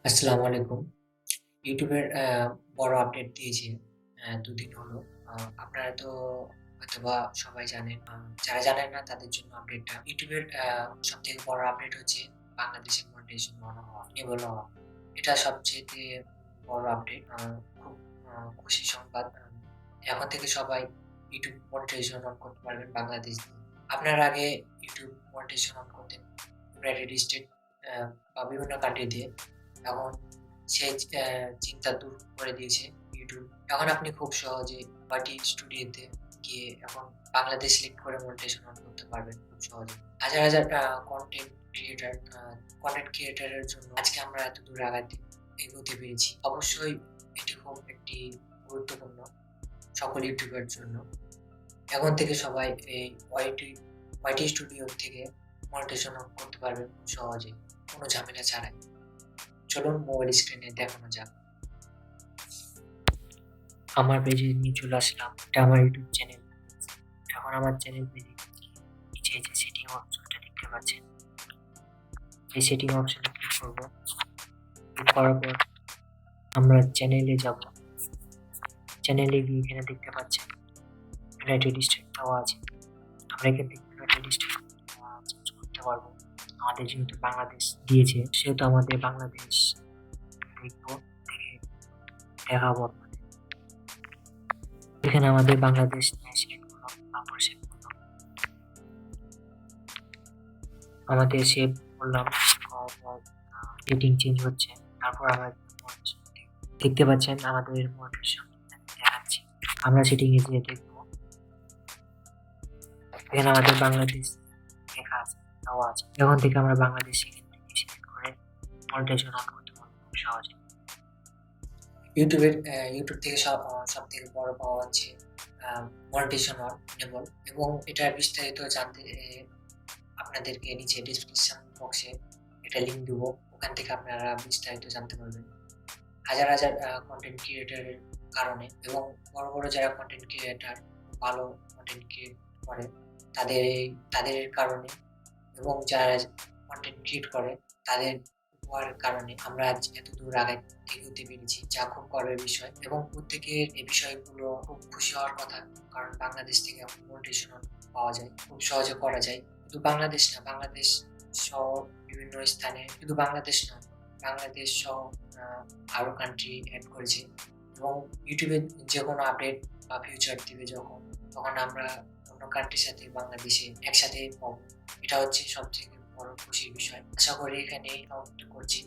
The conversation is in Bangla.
আসসালামু আলাইকুম। ইউটিউবের বড় আপডেট দিয়েছে ২ দিন হলো। আ আপনারা তো হয়তোবা সবাই জানেন। যারা জানেন না তাদের জন্য আপডেটটা। ইউটিউবের সবথেকে বড় আপডেট হচ্ছে বাংলাদেশের মনিটাইজেশন অন হওয়া, এনেবল হওয়া। এটা সবচাইতে বড় আপডেট। খুব খুশির সংবাদ। এখন থেকে সবাই ইউটিউব মনিটাইজেশন অন করতে পারবেন বাংলাদেশ দিয়ে। আপনার আগে ইউটিউব মনিটাইজেশন অন করতেন ইউনাইটেড স্টেট অ্যা বা বিভিন্ন কান্ট্রি দিয়ে। এখন সেই চিন্তা দূর করে দিয়েছে ইউটিউব। এখন আপনি খুব সহজে বাটি স্টুডিওতে গিয়ে এখন বাংলাদেশ সিলেক্ট করে মনিটাইজেশন অন করতে পারবেন খুব সহজে। হাজার, হাজার কনটেন্ট ক্রিয়েটরের জন্য আজকে আমরা এত দূর এগোতে পেরেছি। অবশ্যই এটি খুব একটি গুরুত্বপূর্ণ সকল ইউটিউবার জন্য। এখন থেকে সবাই এই ওয়াইটি স্টুডিও থেকে মনিটাইজেশন অন করতে পারবে খুব সহজে, কোনো ঝামেলা ছাড়াই। চলুন মোবাইল স্ক্রিনে দেখানো যাক। আমার পেজে নিয়ে চলে আসলাম। এটা আমার ইউটিউব চ্যানেল। এখন আমার চ্যানেল পেজে নিচে যে সেটিং অপশনটা দেখতে পাচ্ছেন, এই সেটিং অপশনে ক্লিক করব। ক্লিক করার পর আমরা চ্যানেলে যাব। চ্যানেলে গিয়ে এখানে দেখতে পাচ্ছেন ইউনাইটেড স্টেট দেওয়া আছে। আমরা এখান থেকে ইউনাইটেড স্টেট চেঞ্জ করতে পারবো। আমাদের যেহেতু বাংলাদেশ দিয়েছে সেহেতু আমাদের বাংলাদেশ দেখবো, দেখে দেখাবো আপনাদের। এখানে আমাদের বাংলাদেশ সিলেক্ট করলাম, তারপর সেভ করলাম। আমাদের সেভ করলাম, সেটিং চেঞ্জ হচ্ছে। তারপর আমরা দেখতে পাচ্ছেন আমাদের মনিটরেশন দেখাচ্ছে। আমরা সেটিং এ যেয়ে দেখব। এখানে আমাদের বাংলাদেশ লেখা আছে, দেওয়া আছে। এখন থেকে আমরা বাংলাদেশ সেখান থেকে সিলেক্ট করে মনিটরেশন অন করতে পারবো খুব সহজে। ইউটিউব থেকে সবথেকে বড় পাওয়া হচ্ছে মনিটাইজেশন অন এনেবল, এবং এটার বিস্তারিত জানতে আপনাদেরকে নিচে ডেসক্রিপশন বক্সে একটা লিঙ্ক দেবো। ওখান থেকে আপনারা বিস্তারিত জানতে পারবেন। হাজার, হাজার কনটেন্ট ক্রিয়েটরের কারণে এবং বড়, বড় যারা কনটেন্ট ক্রিয়েটর ভালো কনটেন্ট ক্রিয়েট করে তাদের তাদের কারণে এবং যারা কনটেন্ট ক্রিয়েট করে তাদের উপহারের কারণে আমরা আজ এতদূর এগোতে পেরেছি, যা খুব গর্বের বিষয় এবং প্রত্যেকের এই বিষয়গুলো খুব খুশি হওয়ার কথা। কারণ বাংলাদেশ থেকে এখন মনিটাইজেশন পাওয়া যায়, খুব সহজে করা যায়। শুধু বাংলাদেশ না, বাংলাদেশ সহ বিভিন্ন স্থানে, শুধু বাংলাদেশ না, বাংলাদেশ সহ আরো কান্ট্রি এড করেছে এবং ইউটিউবে যেকোনো আপডেট বা ফিউচার দিবে যখন, তখন আমরা অন্য কান্ট্রির সাথে বাংলাদেশে একসাথে পাবো। এটা হচ্ছে সবথেকে বড় খুশির বিষয়। আশা করি এখানেই সমাপ্ত করছি।